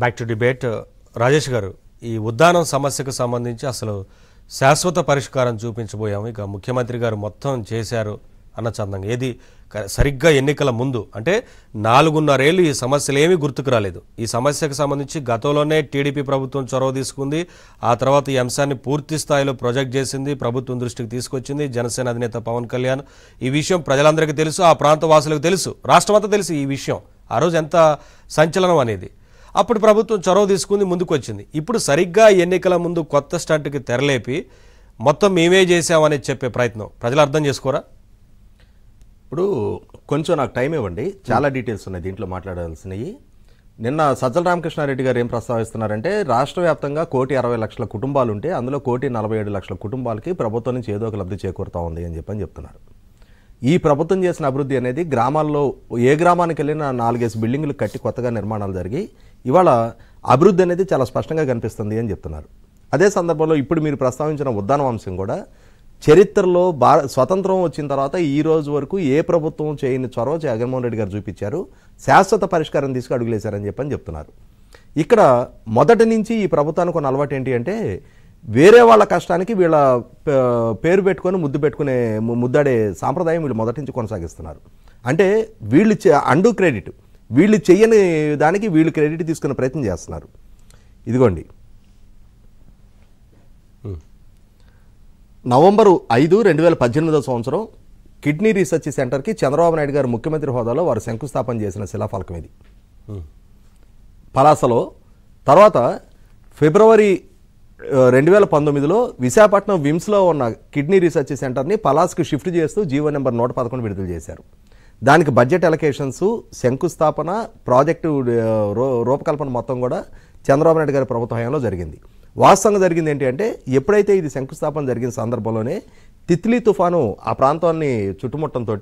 Back to debate. Rajesh గారు, ఈ ఉద్దానం సమస్యకు సంబంధించి అసలు శాశ్వత పరిష్కారం చూపించబోయాము. ఇక ముఖ్యమంత్రి గారు మొత్తం చేశారు అన్న చందంగా ఏది సరిగ్గా ఎన్నికల ముందు అంటే 4.5 ఏళ్ళు ఈ సమస్యలు ఏమీ గుర్తుకు రాలేదు. ఈ సమస్యకు సంబంధించి గతంలోనే టీడీపీ ప్రభుత్వం చొరవ తీసుకుంది. ఆ తర్వాత ఈ అంశాన్ని పూర్తి స్థాయిలో ప్రొజెక్ట్ చేసింది, ప్రభుత్వం దృష్టికి తీసుకొచ్చింది. జనసేన అధినేత పవన్ కళ్యాణ్ ఈ విషయం ప్రజలందరికీ తెలుసు, ఆ ప్రాంత వాసులకు తెలుసు, రాష్ట్రమంతా తెలుసు ఈ విషయం. ఆ రోజు ఎంత సంచలనం అనేది. అప్పుడు ప్రభుత్వం చొరవ తీసుకుంది, ముందుకు వచ్చింది. ఇప్పుడు సరిగ్గా ఎన్నికల ముందు కొత్త స్టంట్కి తెరలేపి మొత్తం మేమే చేసామని చెప్పే ప్రయత్నం ప్రజలు అర్థం చేసుకోరా? ఇప్పుడు కొంచెం నాకు టైం ఇవ్వండి, చాలా డీటెయిల్స్ ఉన్నాయి దీంట్లో మాట్లాడాల్సినవి. నిన్న సజ్జల రామకృష్ణారెడ్డి గారు ఏం ప్రస్తావిస్తున్నారంటే రాష్ట్ర వ్యాప్తంగా 1,60,00,000 కుటుంబాలు ఉంటే అందులో 1,47,00,000 కుటుంబాలకి ప్రభుత్వం నుంచి ఏదో ఒక లబ్ధి చేకూరుతా ఉంది అని చెప్తున్నారు. ఈ ప్రభుత్వం చేసిన అభివృద్ధి అనేది గ్రామాల్లో ఏ గ్రామానికి వెళ్ళినా 4-5 బిల్డింగులు కట్టి కొత్తగా నిర్మాణాలు జరిగి ఇవాళ అభివృద్ధి అనేది చాలా స్పష్టంగా కనిపిస్తుంది అని చెప్తున్నారు. అదే సందర్భంలో ఇప్పుడు మీరు ప్రస్తావించిన ఉద్దానం అంశం కూడా చరిత్రలో స్వతంత్రం వచ్చిన తర్వాత ఈ రోజు వరకు ఏ ప్రభుత్వం చేయని చొరవ జగన్మోహన్ రెడ్డి గారు చూపించారు, శాశ్వత పరిష్కారం తీసుకు అడుగులేశారని చెప్తున్నారు. ఇక్కడ మొదటి నుంచి ఈ ప్రభుత్వానికి ఉన్న అలవాటు ఏంటి అంటే వేరే వాళ్ళ కష్టానికి వీళ్ళ పేరు పెట్టుకొని ముద్దాడే సాంప్రదాయం వీళ్ళు మొదటి నుంచి కొనసాగిస్తున్నారు. అంటే వీళ్ళు అండు క్రెడిట్, వీళ్ళు చెయ్యని దానికి వీళ్ళు క్రెడిట్ తీసుకునే ప్రయత్నం చేస్తున్నారు. ఇదిగోండి, నవంబర్ 5, 2018 సంవత్సరం కిడ్నీ రీసెర్చ్ సెంటర్కి చంద్రబాబు నాయుడు గారు ముఖ్యమంత్రి హోదాలో వారు శంకుస్థాపన చేసిన శిలాఫలకం ఇది పలాసలో. తర్వాత ఫిబ్రవరి 2019లో విశాఖపట్నం విమ్స్లో ఉన్న కిడ్నీ రీసెర్చ్ సెంటర్ని పలాస్కి షిఫ్ట్ చేస్తూ జీవో నెంబర్ 111 విడుదల చేశారు. దానికి బడ్జెట్ అలొకేషన్స్, శంకుస్థాపన, ప్రాజెక్టు రూపకల్పన మొత్తం కూడా చంద్రబాబు నాయుడు గారి ప్రభుత్వ హయాంలో జరిగింది. వాస్తవంగా జరిగింది ఏంటి అంటే ఎప్పుడైతే ఇది శంకుస్థాపన జరిగిన సందర్భంలోనే తిత్లీ తుఫాను ఆ ప్రాంతాన్ని చుట్టుముట్టడంతో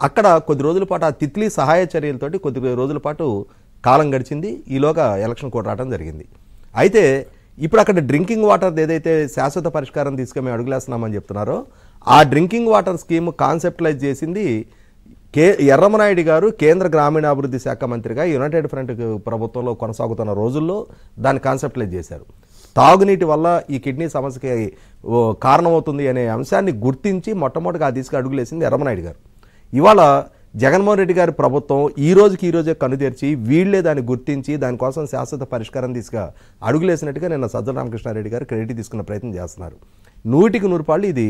అక్కడ కొద్ది రోజుల పాటు ఆ తిత్లీ సహాయ చర్యలతోటి కొద్ది రోజుల పాటు కాలం గడిచింది. ఈలోగా ఎలక్షన్ కోడ్ రావడం జరిగింది. అయితే ఇప్పుడు అక్కడ డ్రింకింగ్ వాటర్ ఏదైతే శాశ్వత పరిష్కారం తీసుకొని మేము అడుగులేస్తున్నామని చెప్తున్నారో ఆ డ్రింకింగ్ వాటర్ స్కీమ్ కాన్సెప్టలైజ్ చేసింది ఎర్రమనాయుడు గారు కేంద్ర గ్రామీణాభివృద్ధి శాఖ మంత్రిగా యునైటెడ్ ఫ్రంట్ ప్రభుత్వంలో కొనసాగుతున్న రోజుల్లో దాన్ని కాన్సెప్టలైజ్ చేశారు. తాగునీటి వల్ల ఈ కిడ్నీ సమస్యకి కారణమవుతుంది అనే అంశాన్ని గుర్తించి మొట్టమొదటిగా ఆ దిశగా అడుగులేసింది ఎర్రమనాయుడు గారు. ఇవాళ జగన్మోహన్ రెడ్డి గారి ప్రభుత్వం ఈ రోజే కనుతెరిచి వీళ్లే దాన్ని గుర్తించి దానికోసం శాశ్వత పరిష్కారం తీసుగా అడుగులేసినట్టుగా నిన్న సజ్జల రామకృష్ణారెడ్డి గారు క్రెడిట్ తీసుకున్న ప్రయత్నం చేస్తున్నారు. 100% ఇది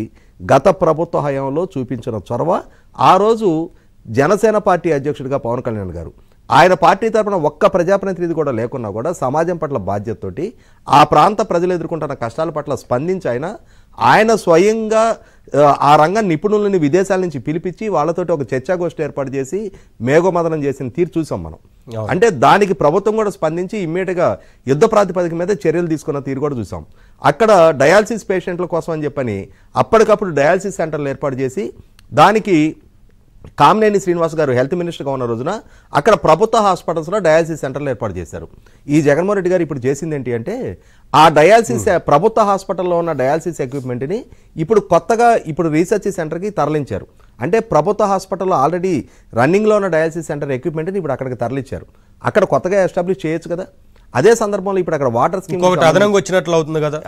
గత ప్రభుత్వ హయాంలో చూపించిన చొరవ. ఆ రోజు జనసేన పార్టీ అధ్యక్షుడిగా పవన్ కళ్యాణ్ గారు ఆయన పార్టీ తరఫున ఒక్క ప్రజాప్రతినిధి కూడా లేకున్నా కూడా సమాజం పట్ల బాధ్యతతోటి ఆ ప్రాంత ప్రజలు ఎదుర్కొంటున్న కష్టాల పట్ల స్పందించి ఆయన స్వయంగా ఆ రంగ నిపుణులని విదేశాల నుంచి పిలిపించి వాళ్ళతోటి ఒక చర్చాగోష్ఠి ఏర్పాటు చేసి మేఘోమదనం చేసిన తీరు చూసాం మనం. అంటే దానికి ప్రభుత్వం కూడా స్పందించి ఇమ్మీడియట్గా యుద్ధ ప్రాతిపదిక మీద చర్యలు తీసుకున్న తీరు కూడా చూసాం. అక్కడ డయాలసిస్ పేషెంట్ల కోసం అని చెప్పని అప్పటికప్పుడు డయాలసిస్ సెంటర్లు ఏర్పాటు చేసి దానికి కామినేని శ్రీనివాస్ గారు హెల్త్ మినిస్టర్గా ఉన్న రోజున అక్కడ ప్రభుత్వ హాస్పిటల్స్లో డయాలసిస్ సెంటర్లు ఏర్పాటు చేశారు. ఈ జగన్మోహన్ రెడ్డి గారు ఇప్పుడు చేసింది ఏంటి అంటే ఆ డయాలసిస్ ప్రభుత్వ హాస్పిటల్లో ఉన్న డయాలసిస్ ఎక్విప్మెంట్ని ఇప్పుడు కొత్తగా రీసెర్చ్ సెంటర్కి తరలించారు. అంటే ప్రభుత్వ హాస్పిటల్లో ఆల్రెడీ రన్నింగ్లో ఉన్న డయాలసిస్ సెంటర్ ఎక్విప్మెంట్ని ఇప్పుడు అక్కడికి తరలించారు. అక్కడ కొత్తగా ఎస్టాబ్లిష్ చేయొచ్చు కదా. అదే సందర్భంలో ఇప్పుడు అక్కడ వాటర్ స్కీమ్ అదనంగా వచ్చినట్లు అవుతుంది కదా,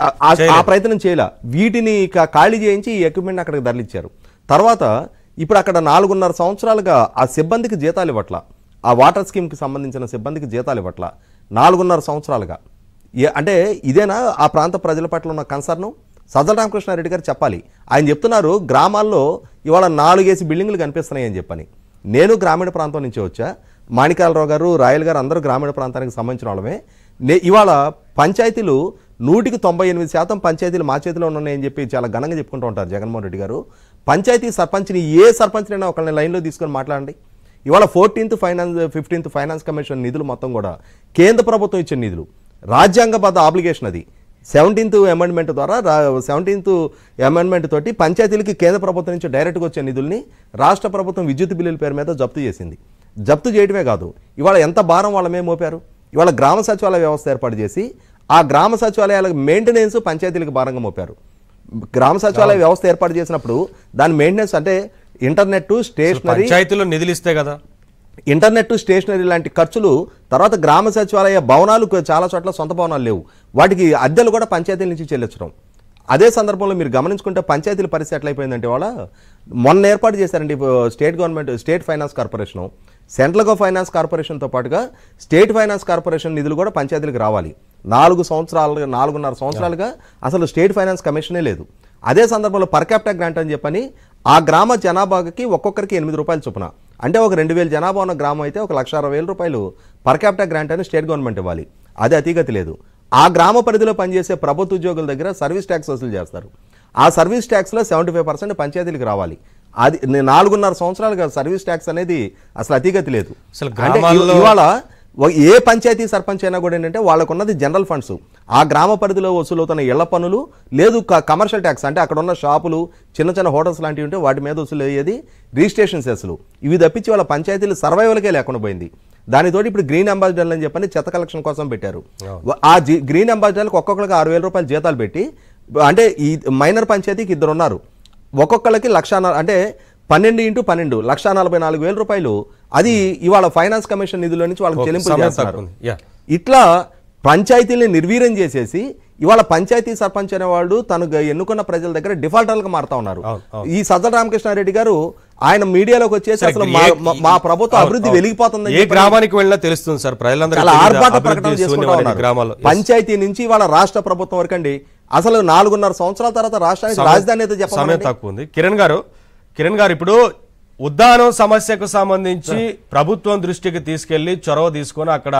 ఆ ప్రయత్నం చేయాల. వీటిని ఖాళీ చేయించి ఈ ఎక్విప్మెంట్ అక్కడికి తరలించారు. తర్వాత ఇప్పుడు అక్కడ 4.5 సంవత్సరాలుగా ఆ సిబ్బందికి జీతాలు ఇవ్వట్ల, ఆ వాటర్ స్కీమ్కి సంబంధించిన సిబ్బందికి జీతాలు ఇవ్వట్ల 4.5 సంవత్సరాలుగా. అంటే ఇదేనా ఆ ప్రాంత ప్రజల పట్ల ఉన్న కన్సర్ను? సజ్జల రామకృష్ణారెడ్డి గారు చెప్పాలి. ఆయన చెప్తున్నారు గ్రామాల్లో ఇవాళ 4 బిల్డింగులు కనిపిస్తున్నాయి అని చెప్పని. నేను గ్రామీణ ప్రాంతం నుంచి వచ్చా, మాణిక్యాలరావు గారు, రాయల్ గారు అందరూ గ్రామీణ ప్రాంతానికి సంబంధించిన వాళ్ళమే. ఇవాళ పంచాయతీలు 198% పంచాయతీలు మా చేతిలో ఉన్నాయని చెప్పి చాలా ఘనంగా చెప్పుకుంటూ ఉంటారు జగన్మోహన్ రెడ్డి గారు. పంచాయతీ సర్పంచ్ని ఏ సర్పంచ్నైనా ఒకళ్ళని లైన్లో తీసుకొని మాట్లాడండి. ఇవాళ 15th ఫైనాన్స్ కమిషన్ నిధులు మొత్తం కూడా కేంద్ర ప్రభుత్వం ఇచ్చిన నిధులు, రాజ్యాంగబద్ధ ఆబ్లిగేషన్ అది. 17th అమెండ్మెంట్ ద్వారా 17th అమెండ్మెంట్ తోటి పంచాయతీలకి కేంద్ర ప్రభుత్వం నుంచి డైరెక్ట్గా వచ్చే నిధుల్ని రాష్ట్ర ప్రభుత్వం విద్యుత్ బిల్లుల పేరు మీద జప్తు చేసింది. జప్తు చేయడమే కాదు, ఇవాళ ఎంత భారం వాళ్ళ మీద మోపారు. ఇవాళ గ్రామ సచివాలయ వ్యవస్థ ఏర్పాటు చేసి ఆ గ్రామ సచివాలయాల మెయింటెనెన్స్ పంచాయతీలకు భారంగా మోపారు. గ్రామ సచివాలయ వ్యవస్థ ఏర్పాటు చేసినప్పుడు దాని మెయింటెనెన్స్ అంటే ఇంటర్నెట్, స్టేషనరీ, పంచాయతీలో నిధులు ఇస్తే కదా ఇంటర్నెట్, స్టేషనరీ లాంటి ఖర్చులు, తర్వాత గ్రామ సచివాలయ భవనాలు చాలా చోట్ల సొంత భవనాలు లేవు, వాటికి అద్దెలు కూడా పంచాయతీల నుంచి చెల్లించడం. అదే సందర్భంలో మీరు గమనించుకుంటే పంచాయతీల పరిస్థితి ఎట్లయిపోయిందంటే వాళ్ళ మొన్న ఏర్పాటు చేశారండి state government, state finance corporation, central finance కార్పొరేషన్తో పాటుగా స్టేట్ ఫైనాన్స్ కార్పొరేషన్ నిధులు కూడా పంచాయతీలకు రావాలి. 4.5 సంవత్సరాలుగా అసలు స్టేట్ ఫైనాన్స్ కమిషనే లేదు. అదే సందర్భంలో పర్ క్యాపిటా గ్రాంట్ అని చెప్పని ఆ గ్రామ జనాభాకి ఒక్కొక్కరికి 8 రూపాయలు చొప్పున, అంటే ఒక 2000 జనాభా ఉన్న గ్రామం అయితే 1,60,000 రూపాయలు పర్ క్యాపిటా గ్రాంట్ అని స్టేట్ గవర్నమెంట్ ఇవ్వాలి. అది అతిగతి లేదు. ఆ గ్రామ పరిధిలో పనిచేసే ప్రభుత్వ ఉద్యోగుల దగ్గర సర్వీస్ ట్యాక్స్ వసూలు చేస్తారు. ఆ సర్వీస్ ట్యాక్స్లో 75% పంచాయతీలకు రావాలి. అది 4.5 సంవత్సరాలుగా సర్వీస్ ట్యాక్స్ అనేది అసలు అతిగతి లేదు. అసలు అంటే ఇవాళ ఏ పంచాయతీ సర్పంచ్ అయినా కూడా ఏంటంటే వాళ్ళకున్నది జనరల్ ఫండ్స్, ఆ గ్రామ పరిధిలో వసూలవుతున్న ఇళ్ల పన్నులు, లేదు కమర్షియల్ ట్యాక్స్ అంటే అక్కడ ఉన్న షాపులు, చిన్న చిన్న హోటల్స్ లాంటివి ఉంటే వాటి మీద వసూలు అయ్యేది రిజిస్ట్రేషన్ సెస్లు. ఇవి తప్పించి వాళ్ళ పంచాయతీలు సర్వైవల్కే లేకుండా పోయింది. దానితోటి ఇప్పుడు గ్రీన్ అంబాసిడర్లు అని చెప్పని చెత్త కలెక్షన్ కోసం పెట్టారు. ఆ గ్రీన్ అంబాసిడర్లకు ఒక్కొక్కరికి 6,000 రూపాయలు జీతాలు పెట్టి, అంటే ఈ మైనర్ పంచాయతీకి 2 ఉన్నారు, ఒక్కొక్కరికి 1,00,000 అంటే 12 × 12 1,44,000 రూపాయలు అది ఇవాళ ఫైనాన్స్ కమిషన్ నిధుల నుంచి వాళ్ళకి చెల్లింపులు చేస్తున్నారు. ఇట్లా పంచాయతీల్ని నిర్వీర్యం చేసేసి ఇవాళ పంచాయతీ సర్పంచ్ అనేవాడు తను ఎన్నుకున్న ప్రజల దగ్గర డిఫాల్టర్లుగా మారుతా ఉన్నారు. ఈ సజ్జల రామకృష్ణారెడ్డి గారు ఆయన మీడియాలోకి వచ్చేసి అసలు మా ప్రభుత్వ అభివృద్ధి వెలిగిపోతుంది, ఏ గ్రామానికి వెళ్ళినా తెలుస్తుంది సార్, ప్రజలందరూ ఆర్భాట ప్రకటన చేసుకుంటా ఉన్నారు. పంచాయతీ నుంచి ఇవాళ రాష్ట్ర ప్రభుత్వం వరకు అండి. అసలు 4.5 సంవత్సరాల తర్వాత రాష్ట్రానికి రాజధాని అయితే సమయం తక్కువ ఉంది. కిరణ్ గారు ఇప్పుడు ఉద్దానం సమస్యకు సంబంధించి ప్రభుత్వం దృష్టికి తీసుకెళ్లి చొరవ తీసుకొని అక్కడ